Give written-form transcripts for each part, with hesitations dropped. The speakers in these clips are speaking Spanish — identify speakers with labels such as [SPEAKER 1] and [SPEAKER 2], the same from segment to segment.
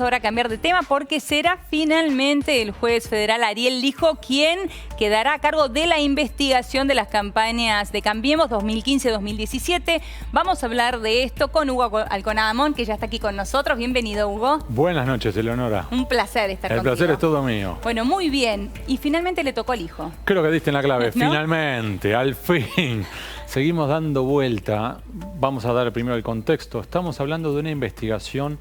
[SPEAKER 1] Ahora cambiar de tema porque será finalmente el juez federal Ariel Lijo quien quedará a cargo de la investigación de las campañas de Cambiemos 2015-2017. Vamos a hablar de esto con Hugo Alconadamón, que ya está aquí con nosotros. Bienvenido, Hugo.
[SPEAKER 2] Buenas noches, Eleonora.
[SPEAKER 1] Un placer estar contigo.
[SPEAKER 2] El placer es todo mío.
[SPEAKER 1] Bueno, muy bien. Y finalmente le tocó al hijo.
[SPEAKER 2] Creo que diste en la clave.
[SPEAKER 1] ¿No?
[SPEAKER 2] Finalmente, al fin. Seguimos dando vuelta. Vamos a dar primero el contexto. Estamos hablando de una investigación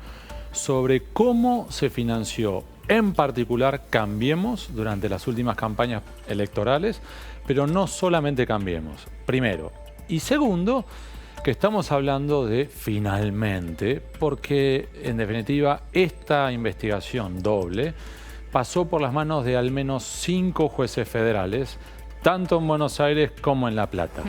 [SPEAKER 2] sobre cómo se financió, en particular, Cambiemos durante las últimas campañas electorales, pero no solamente Cambiemos, primero. Y segundo, que estamos hablando de finalmente, porque en definitiva esta investigación doble pasó por las manos de al menos 5 jueces federales, tanto en Buenos Aires como en La Plata.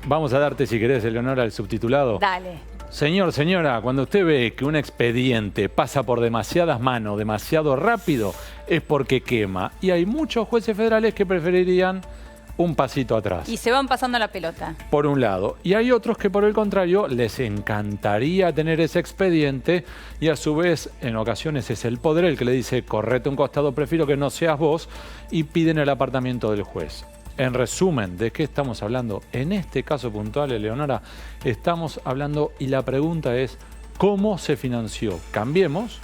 [SPEAKER 2] Vamos a darte, si querés, Eleonora, el subtitulado.
[SPEAKER 1] Dale.
[SPEAKER 2] Señor, señora, cuando usted ve que un expediente pasa por demasiadas manos, demasiado rápido, es porque quema. Y hay muchos jueces federales que preferirían un pasito atrás.
[SPEAKER 1] Y se van pasando la pelota.
[SPEAKER 2] Por un lado. Y hay otros que, por el contrario, les encantaría tener ese expediente y a su vez, en ocasiones es el poder el que le dice, correte un costado, prefiero que no seas vos, y piden el apartamiento del juez. En resumen, ¿de qué estamos hablando? En este caso puntual, Eleonora, estamos hablando y la pregunta es ¿cómo se financió Cambiemos?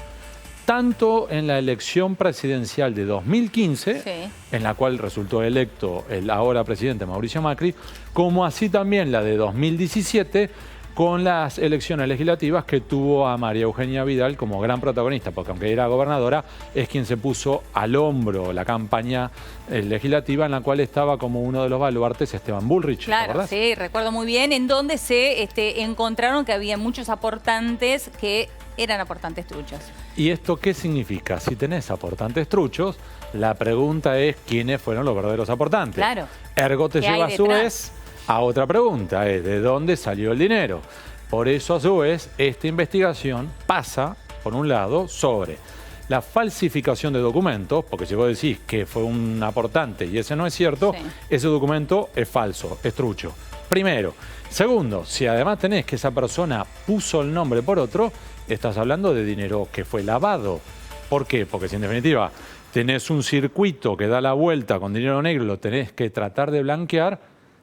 [SPEAKER 2] Tanto en la elección presidencial de 2015,
[SPEAKER 1] Sí.
[SPEAKER 2] en la cual resultó electo el ahora presidente Mauricio Macri, como así también la de 2017, con las elecciones legislativas que tuvo a María Eugenia Vidal como gran protagonista, porque aunque era gobernadora, es quien se puso al hombro la campaña legislativa en la cual estaba como uno de los baluartes Esteban Bullrich.
[SPEAKER 1] Claro, sí, recuerdo muy bien, en donde se encontraron que había muchos aportantes que eran aportantes truchos.
[SPEAKER 2] ¿Y esto qué significa? Si tenés aportantes truchos, la pregunta es quiénes fueron los verdaderos aportantes.
[SPEAKER 1] Claro.
[SPEAKER 2] Ergo te
[SPEAKER 1] ¿Qué hay
[SPEAKER 2] lleva a su
[SPEAKER 1] detrás?
[SPEAKER 2] vez a otra pregunta, es ¿de dónde salió el dinero? Por eso, a su vez, esta investigación pasa, por un lado, sobre la falsificación de documentos, porque si vos decís que fue un aportante y ese no es cierto,
[SPEAKER 1] Sí.
[SPEAKER 2] ese documento es falso, es trucho. Primero. Segundo, si además tenés que esa persona puso el nombre por otro, estás hablando de dinero que fue lavado. ¿Por qué? Porque si en definitiva tenés un circuito que da la vuelta con dinero negro y lo tenés que tratar de blanquear,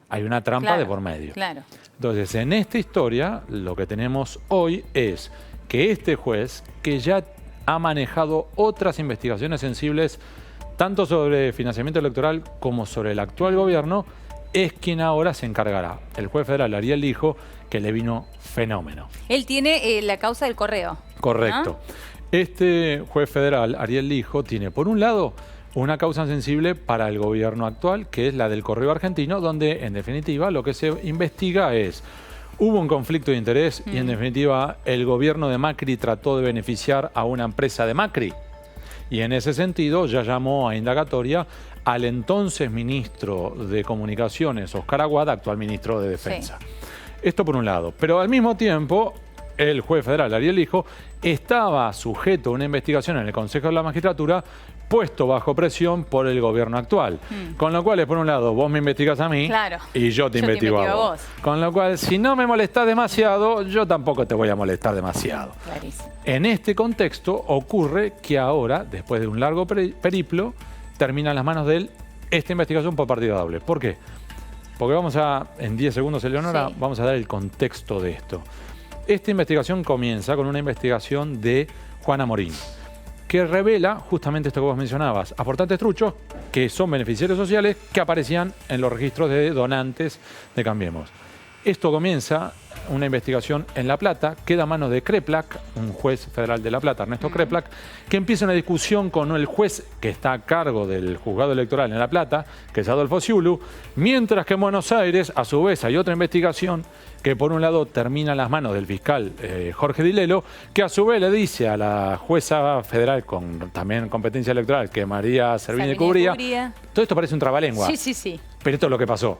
[SPEAKER 2] hay una trampa
[SPEAKER 1] Claro,
[SPEAKER 2] de por medio.
[SPEAKER 1] Claro.
[SPEAKER 2] Entonces, en esta historia, lo que tenemos hoy es que este juez, que ya ha manejado otras investigaciones sensibles, tanto sobre financiamiento electoral como sobre el actual gobierno, es quien ahora se encargará. El juez federal Ariel Lijo, que le vino fenómeno.
[SPEAKER 1] Él tiene la causa del correo.
[SPEAKER 2] Correcto.
[SPEAKER 1] ¿No?
[SPEAKER 2] Este juez federal, Ariel Lijo, tiene por un lado una causa sensible para el gobierno actual, que es la del Correo Argentino, donde en definitiva lo que se investiga es, hubo un conflicto de interés y en definitiva el gobierno de Macri trató de beneficiar a una empresa de Macri. Y en ese sentido ya llamó a indagatoria al entonces ministro de Comunicaciones, Oscar Aguada, actual ministro de Defensa.
[SPEAKER 1] Sí.
[SPEAKER 2] Esto por un lado. Pero al mismo tiempo, el juez federal Ariel Lijo estaba sujeto a una investigación en el Consejo de la Magistratura puesto bajo presión por el gobierno actual. Con lo cual, por un lado, vos me investigás a mí
[SPEAKER 1] Claro.
[SPEAKER 2] y yo te investigo a vos. Con lo cual, si no me molestás demasiado, yo tampoco te voy a molestar demasiado.
[SPEAKER 1] Clarísimo.
[SPEAKER 2] En este contexto ocurre que ahora, después de un largo periplo, termina en las manos de él esta investigación por partida doble. ¿Por qué? Porque vamos a, en 10 segundos, Eleonora,
[SPEAKER 1] Sí.
[SPEAKER 2] vamos a dar el contexto de esto. Esta investigación comienza con una investigación de Juana Morín, que revela justamente esto que vos mencionabas, aportantes truchos que son beneficiarios sociales que aparecían en los registros de donantes de Cambiemos. Esto comienza una investigación en La Plata, queda a manos de Kreplak, un juez federal de La Plata, Ernesto Kreplak, que empieza una discusión con el juez que está a cargo del juzgado electoral en La Plata, que es Adolfo Sciulu, mientras que en Buenos Aires, a su vez, hay otra investigación que por un lado termina en las manos del fiscal Jorge Di Lello, que a su vez le dice a la jueza federal con también competencia electoral, que María Servini cubría, todo esto parece un trabalengua,
[SPEAKER 1] Sí, sí, sí.
[SPEAKER 2] pero esto es lo que pasó.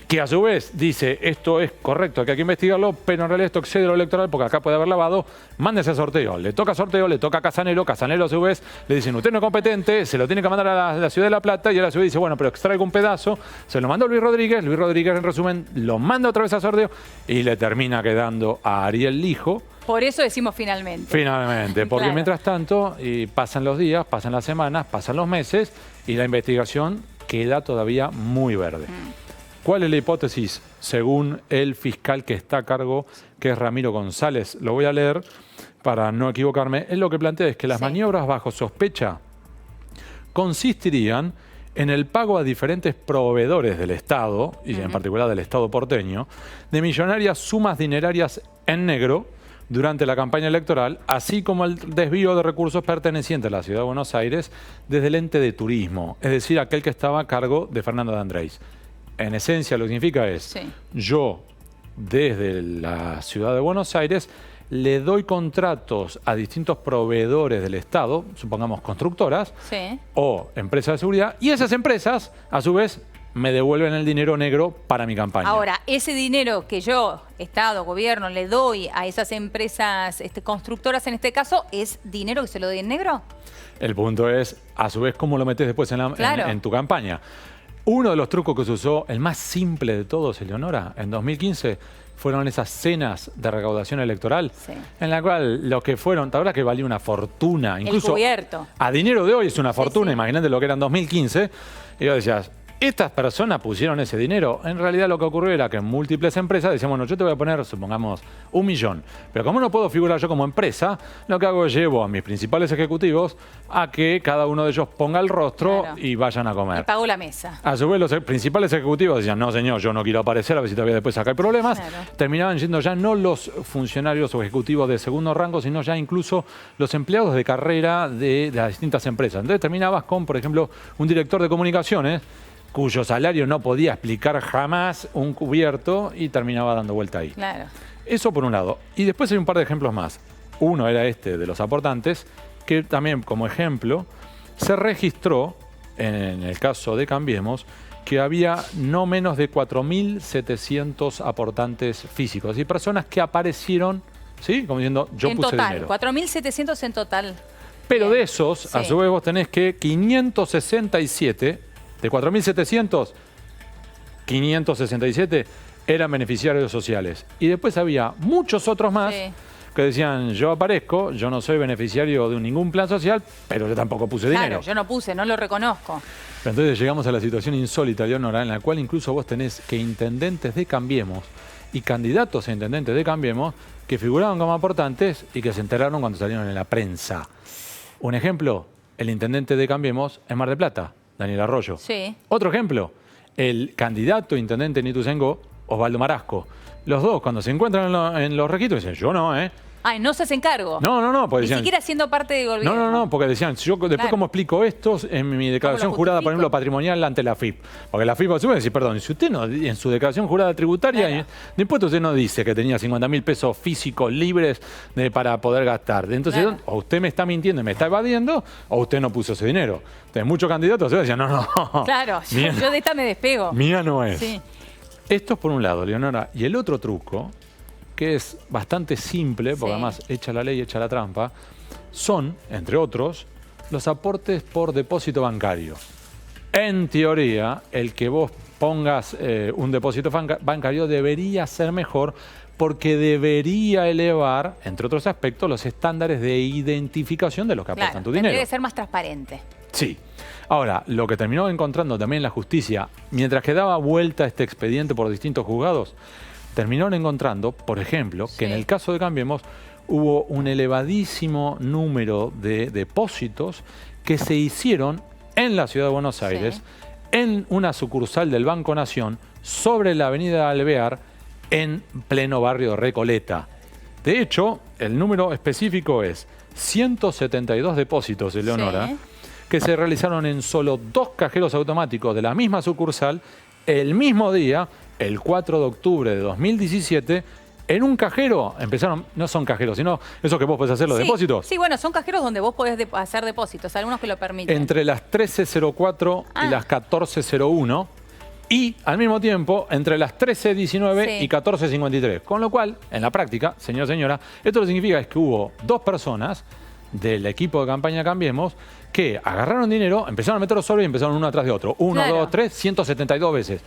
[SPEAKER 2] Que a su vez dice, esto es correcto, que hay que investigarlo, pero en realidad esto excede lo electoral porque acá puede haber lavado, mándese a sorteo. Le toca sorteo, le toca a Casanelo, Casanelo a su vez le dicen, usted no es competente, se lo tiene que mandar a la ciudad de La Plata y ahora a su vez dice, bueno, pero extraiga un pedazo, se lo mandó Luis Rodríguez en resumen lo manda otra vez a sorteo y le termina quedando a Ariel Lijo,
[SPEAKER 1] Por eso decimos finalmente.
[SPEAKER 2] Finalmente, porque
[SPEAKER 1] Claro.
[SPEAKER 2] mientras tanto pasan los días, pasan las semanas, pasan los meses y la investigación queda todavía muy verde. ¿Cuál es la hipótesis según el fiscal que está a cargo, que es Ramiro González? Lo voy a leer para no equivocarme. Él lo que plantea es que las maniobras bajo sospecha consistirían en el pago a diferentes proveedores del Estado, y en particular del Estado porteño, de millonarias sumas dinerarias en negro durante la campaña electoral, así como el desvío de recursos pertenecientes a la Ciudad de Buenos Aires desde el ente de turismo, es decir, aquel que estaba a cargo de Fernando de Andrés. En esencia lo que significa es, yo desde la Ciudad de Buenos Aires le doy contratos a distintos proveedores del Estado, supongamos constructoras o empresas de seguridad, y esas empresas, a su vez, me devuelven el dinero negro para mi campaña.
[SPEAKER 1] Ahora, ese dinero que yo, Estado, gobierno, le doy a esas empresas constructoras, en este caso, ¿es dinero que se lo doy en negro?
[SPEAKER 2] El punto es, a su vez, cómo lo metes después en tu campaña. Uno de los trucos que se usó, el más simple de todos, Eleonora, en 2015, fueron esas cenas de recaudación electoral, en la cual lo que fueron, ¿te acuerdas que valía una fortuna? Incluso a dinero de hoy es una fortuna, imagínate lo que era en 2015. Y vos decías, estas personas pusieron ese dinero. En realidad lo que ocurrió era que en múltiples empresas decían, bueno, yo te voy a poner, supongamos, 1 millón. Pero como no puedo figurar yo como empresa, lo que hago es llevo a mis principales ejecutivos a que cada uno de ellos ponga el rostro y vayan a comer.
[SPEAKER 1] Y pago la mesa.
[SPEAKER 2] A su vez, los principales ejecutivos decían, no señor, yo no quiero aparecer, a ver si todavía después acá hay problemas. Terminaban yendo ya no los funcionarios o ejecutivos de segundo rango, sino ya incluso los empleados de carrera de las distintas empresas. Entonces terminabas con, por ejemplo, un director de comunicaciones, cuyo salario no podía explicar jamás un cubierto y terminaba dando vuelta ahí. Eso por un lado. Y después hay un par de ejemplos más. Uno era este de los aportantes, que también como ejemplo se registró, en el caso de Cambiemos, que había no menos de 4.700 aportantes físicos y personas que aparecieron, ¿sí? Como diciendo, yo puse dinero.
[SPEAKER 1] 4.700 en total.
[SPEAKER 2] Pero de esos, a su vez vos tenés que 567... De 4.700, 567 eran beneficiarios sociales. Y después había muchos otros más que decían, yo aparezco, yo no soy beneficiario de ningún plan social, pero yo tampoco puse dinero.
[SPEAKER 1] Claro, yo no puse, no lo reconozco.
[SPEAKER 2] Pero entonces llegamos a la situación insólita, Leonora, en la cual incluso vos tenés que intendentes de Cambiemos y candidatos a intendentes de Cambiemos que figuraban como aportantes y que se enteraron cuando salieron en la prensa. Un ejemplo, el intendente de Cambiemos en Mar del Plata, Daniel Arroyo. Otro ejemplo, el candidato intendente en Ituzaingó, Osvaldo Marasco. Los dos, cuando se encuentran en los registros, dicen, yo no,
[SPEAKER 1] Ay, no se hacen cargo.
[SPEAKER 2] No, porque
[SPEAKER 1] ni
[SPEAKER 2] decían,
[SPEAKER 1] siquiera siendo parte del gobierno.
[SPEAKER 2] No, porque decían, yo después cómo explico esto en mi declaración jurada, por ejemplo, patrimonial ante la AFIP. Porque la AFIP a su vez dice, perdón, si usted no, en su declaración jurada tributaria de impuestos usted no dice que tenía 50.000 pesos físicos libres para poder gastar. Entonces, o usted me está mintiendo y me está evadiendo, o usted no puso ese dinero. Entonces, muchos candidatos decían, no.
[SPEAKER 1] Claro, yo de esta me despego.
[SPEAKER 2] Mía no es. Esto es por un lado, Leonora. Y el otro truco, que es bastante simple, porque además echa la ley, echa la trampa, son, entre otros, los aportes por depósito bancario. En teoría, el que vos pongas un depósito bancario debería ser mejor porque debería elevar, entre otros aspectos, los estándares de identificación de los que aportan tu dinero.
[SPEAKER 1] Debe ser más transparente.
[SPEAKER 2] Sí. Ahora, lo que terminó encontrando también la justicia, mientras que daba vuelta este expediente por distintos juzgados, terminaron encontrando, por ejemplo, que en el caso de Cambiemos hubo un elevadísimo número de depósitos que se hicieron en la Ciudad de Buenos Aires, en una sucursal del Banco Nación, sobre la avenida Alvear, en pleno barrio de Recoleta. De hecho, el número específico es 172 depósitos, Eleonora, que se realizaron en solo 2 cajeros automáticos de la misma sucursal, el mismo día, el 4 de octubre de 2017, en un cajero empezaron, no son cajeros, sino esos que vos podés hacer los depósitos.
[SPEAKER 1] Sí, bueno, son cajeros donde vos podés hacer depósitos, algunos que lo permiten.
[SPEAKER 2] Entre las 13.04 y las 14.01 y al mismo tiempo entre las 13.19 y 14.53. Con lo cual, en la práctica, señor, señora, esto lo que significa es que hubo 2 personas del equipo de campaña Cambiemos que agarraron dinero, empezaron a meterlo solo y empezaron uno atrás de otro. 1, 2, 3, 172 veces.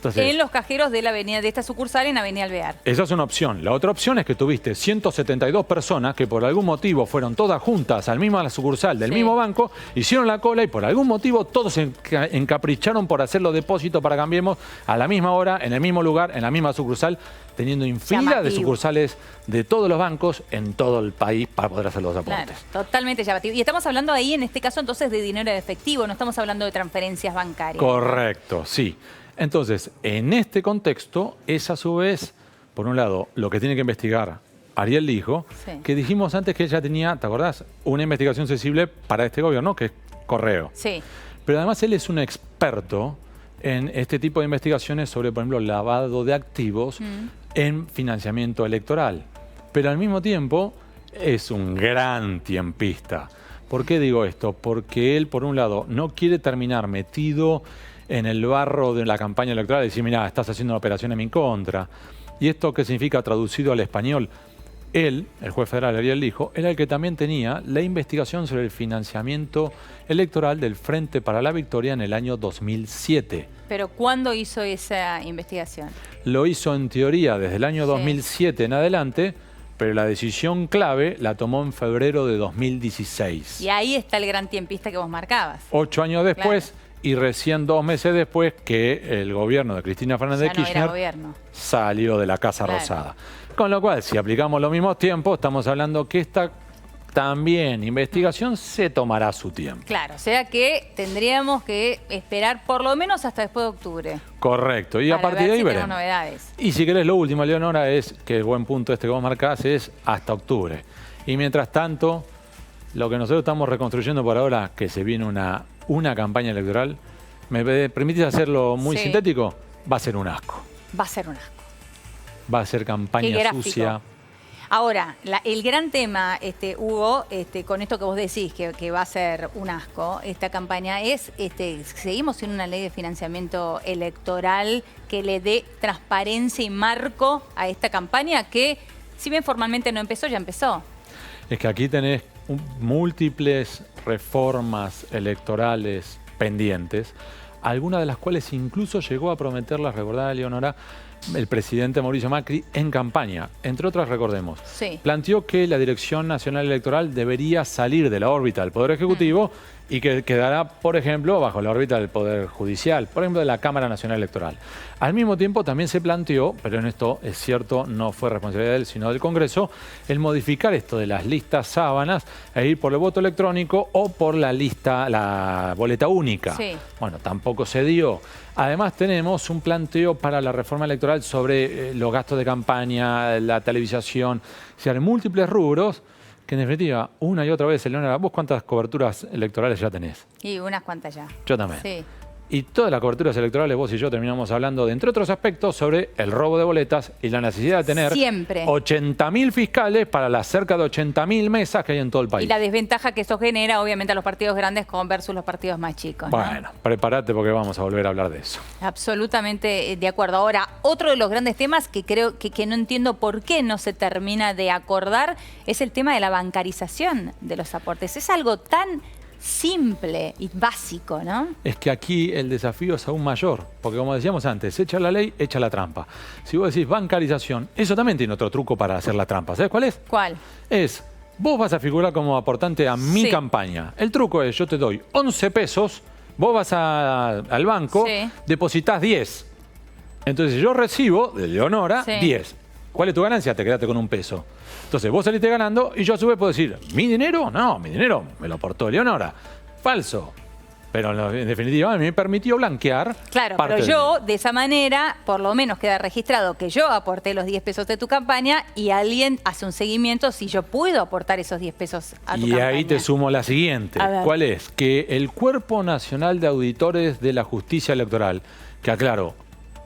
[SPEAKER 2] Entonces,
[SPEAKER 1] en los cajeros de la avenida, de esta sucursal en Avenida Alvear.
[SPEAKER 2] esa es una opción. La otra opción es que tuviste 172 personas que por algún motivo fueron todas juntas al mismo sucursal del mismo banco, hicieron la cola y por algún motivo todos se encapricharon por hacer los depósitos para Cambiemos a la misma hora, en el mismo lugar, en la misma sucursal, teniendo infinidad de sucursales de todos los bancos en todo el país para poder hacer los aportes.
[SPEAKER 1] Claro, totalmente llamativo. Y estamos hablando ahí, en este caso, entonces, de dinero de efectivo, no estamos hablando de transferencias bancarias.
[SPEAKER 2] Correcto, sí. Entonces, en este contexto, es a su vez, por un lado, lo que tiene que investigar Ariel Lijo, que dijimos antes que ella tenía, ¿te acordás? Una investigación sensible para este gobierno, que es Correo.
[SPEAKER 1] Sí.
[SPEAKER 2] Pero además él es un experto en este tipo de investigaciones sobre, por ejemplo, lavado de activos en financiamiento electoral. Pero al mismo tiempo es un gran tiempista. ¿Por qué digo esto? Porque él, por un lado, no quiere terminar metido en el barro de la campaña electoral y decir, mira, estás haciendo una operación en mi contra. ¿Y esto qué significa traducido al español? Él, el juez federal Ariel Lijo, era el que también tenía la investigación sobre el financiamiento electoral del Frente para la Victoria en el año 2007.
[SPEAKER 1] ¿Pero cuándo hizo esa investigación?
[SPEAKER 2] Lo hizo en teoría desde el año 2007 en adelante, pero la decisión clave la tomó en febrero de 2016.
[SPEAKER 1] Y ahí está el gran tiempista que vos marcabas.
[SPEAKER 2] 8 años después, y recién 2 meses después que el gobierno de Cristina Fernández de Kirchner salió de la Casa Rosada. Con lo cual, si aplicamos los mismos tiempos, estamos hablando que esta también investigación se tomará su tiempo.
[SPEAKER 1] Claro, o sea que tendríamos que esperar por lo menos hasta después de octubre.
[SPEAKER 2] Correcto, y a partir de ahí veremos.
[SPEAKER 1] Novedades.
[SPEAKER 2] Y si querés, lo último, Leonora, es que el buen punto este que vos marcás es hasta octubre. Y mientras tanto, lo que nosotros estamos reconstruyendo por ahora, que se viene una campaña electoral, ¿me permitís hacerlo muy sintético? Va a ser un asco.
[SPEAKER 1] Va a ser un asco.
[SPEAKER 2] Va a ser campaña sucia.
[SPEAKER 1] Ahora, el gran tema, Hugo, con esto que vos decís, que va a ser un asco, esta campaña, es, seguimos sin una ley de financiamiento electoral que le dé transparencia y marco a esta campaña que, si bien formalmente no empezó, ya empezó. Es
[SPEAKER 2] que aquí tenés múltiples reformas electorales pendientes, algunas de las cuales incluso llegó a prometerlas, recordá, Leonora, el presidente Mauricio Macri en campaña. Entre otras, recordemos, planteó que la Dirección Nacional Electoral debería salir de la órbita del Poder Ejecutivo y que quedará, por ejemplo, bajo la órbita del Poder Judicial, por ejemplo, de la Cámara Nacional Electoral. Al mismo tiempo, también se planteó, pero en esto es cierto, no fue responsabilidad de él, sino del Congreso, el modificar esto de las listas sábanas e ir por el voto electrónico o por la boleta única. Bueno, tampoco se dio. Además, tenemos un planteo para la reforma electoral sobre los gastos de campaña, la televisación, o sea, en múltiples rubros, que en definitiva, una y otra vez, Eleonora, ¿vos cuántas coberturas electorales ya tenés?
[SPEAKER 1] Y unas cuantas ya.
[SPEAKER 2] Yo también. Sí. Y todas las coberturas electorales, vos y yo terminamos hablando de, entre otros aspectos, sobre el robo de boletas y la necesidad de tener 80.000 fiscales para las cerca de 80.000 mesas que hay en todo el país.
[SPEAKER 1] Y la desventaja que eso genera, obviamente, a los partidos grandes versus los partidos más chicos, ¿no?
[SPEAKER 2] Bueno, prepárate porque vamos a volver a hablar de eso.
[SPEAKER 1] Absolutamente de acuerdo. Ahora, otro de los grandes temas que creo que no entiendo por qué no se termina de acordar es el tema de la bancarización de los aportes. Es algo tan simple y básico, ¿no?
[SPEAKER 2] Es que aquí el desafío es aún mayor, porque como decíamos antes, echa la ley, echa la trampa. Si vos decís bancarización, eso también tiene otro truco para hacer la trampa. ¿Sabés cuál es?
[SPEAKER 1] ¿Cuál?
[SPEAKER 2] Es, vos vas a figurar como aportante a mi campaña. El truco es, yo te doy 11 pesos, vos vas al banco, depositas 10. Entonces yo recibo de Leonora 10. ¿Cuál es tu ganancia? Te quedaste con un peso. Entonces vos saliste ganando y yo a su vez puedo decir, ¿mi dinero? No, mi dinero me lo aportó Leonora. Falso. Pero en definitiva me permitió blanquear.
[SPEAKER 1] Claro, pero yo de esa manera por lo menos queda registrado que yo aporté los 10 pesos de tu campaña y alguien hace un seguimiento si yo puedo aportar esos 10 pesos a tu campaña.
[SPEAKER 2] Y ahí te sumo la siguiente. ¿Cuál es? Que el Cuerpo Nacional de Auditores de la Justicia Electoral, que aclaro,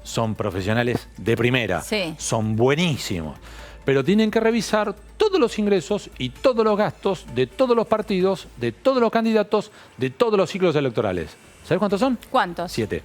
[SPEAKER 2] son profesionales de primera, son buenísimos, pero tienen que revisar todos los ingresos y todos los gastos de todos los partidos, de todos los candidatos, de todos los ciclos electorales. ¿Sabes cuántos son?
[SPEAKER 1] ¿Cuántos?
[SPEAKER 2] 7.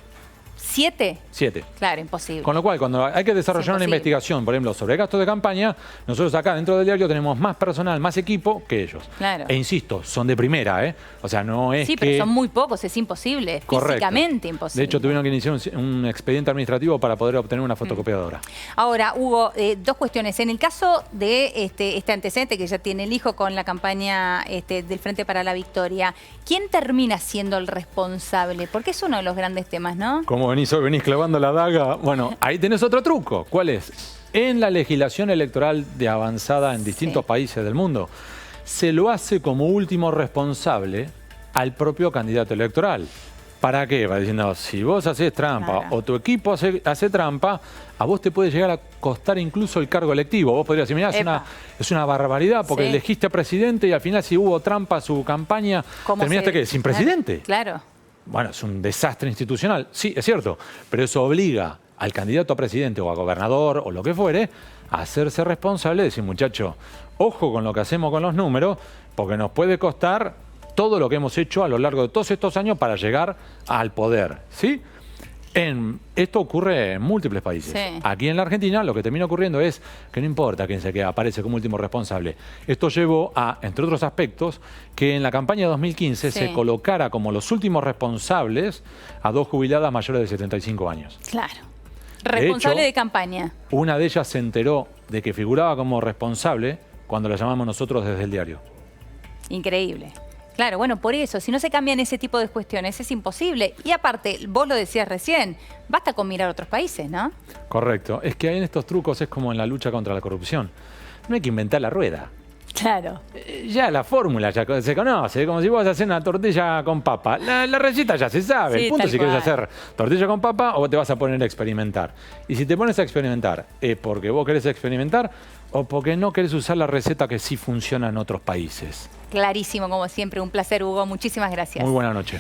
[SPEAKER 1] ¿7?
[SPEAKER 2] 7.
[SPEAKER 1] Claro, imposible.
[SPEAKER 2] Con lo cual, cuando hay que desarrollar una investigación, por ejemplo, sobre gastos de campaña, nosotros acá dentro del diario tenemos más personal, más equipo que ellos.
[SPEAKER 1] Claro.
[SPEAKER 2] E insisto, son de primera, ¿eh? O sea, no es
[SPEAKER 1] Sí,
[SPEAKER 2] que...
[SPEAKER 1] pero son muy pocos, es imposible.
[SPEAKER 2] Correcto.
[SPEAKER 1] Físicamente imposible.
[SPEAKER 2] De hecho, tuvieron que iniciar un expediente administrativo para poder obtener una fotocopiadora.
[SPEAKER 1] Ahora, Hugo, dos cuestiones. En el caso de este antecedente que ya tiene el hijo con la campaña del Frente para la Victoria, ¿quién termina siendo el responsable? Porque es uno de los grandes temas, ¿no?
[SPEAKER 2] Como venís hoy, venís clavando la daga. Bueno, ahí tenés otro truco. ¿Cuál es? En la legislación electoral de avanzada en distintos países del mundo, se lo hace como último responsable al propio candidato electoral. ¿Para qué? Va diciendo, si vos haces trampa o tu equipo hace trampa, a vos te puede llegar a costar incluso el cargo electivo. Vos podrías decir, mirá, es una barbaridad porque elegiste a presidente y al final si hubo trampa a su campaña, ¿terminaste qué? ¿Sin presidente?
[SPEAKER 1] Claro.
[SPEAKER 2] Bueno, es un desastre institucional. Sí, es cierto, pero eso obliga al candidato a presidente o a gobernador o lo que fuere a hacerse responsable de decir, muchacho, ojo con lo que hacemos con los números porque nos puede costar todo lo que hemos hecho a lo largo de todos estos años para llegar al poder, ¿sí? Esto ocurre en múltiples países.
[SPEAKER 1] Sí.
[SPEAKER 2] Aquí en la Argentina lo que termina ocurriendo es que no importa quién se queda, aparece como último responsable. Esto llevó a, entre otros aspectos, que en la campaña de 2015 se colocara como los últimos responsables a 2 jubiladas mayores de 75 años.
[SPEAKER 1] Claro. Responsable de campaña.
[SPEAKER 2] Una de ellas se enteró de que figuraba como responsable cuando la llamamos nosotros desde el diario.
[SPEAKER 1] Increíble. Claro, bueno, por eso, si no se cambian ese tipo de cuestiones, es imposible. Y aparte, vos lo decías recién, basta con mirar otros países, ¿no?
[SPEAKER 2] Correcto. Es que hay en estos trucos, es como en la lucha contra la corrupción. No hay que inventar la rueda.
[SPEAKER 1] Claro.
[SPEAKER 2] Ya la fórmula ya se conoce, como si vos haces una tortilla con papa. La receta ya se sabe.
[SPEAKER 1] Sí,
[SPEAKER 2] El punto es si querés
[SPEAKER 1] cual.
[SPEAKER 2] hacer tortilla con papa o te vas a poner a experimentar. Y si te pones a experimentar, ¿es porque vos querés experimentar o porque no querés usar la receta que sí funciona en otros países?
[SPEAKER 1] Clarísimo, como siempre. Un placer, Hugo. Muchísimas gracias.
[SPEAKER 2] Muy buena noche.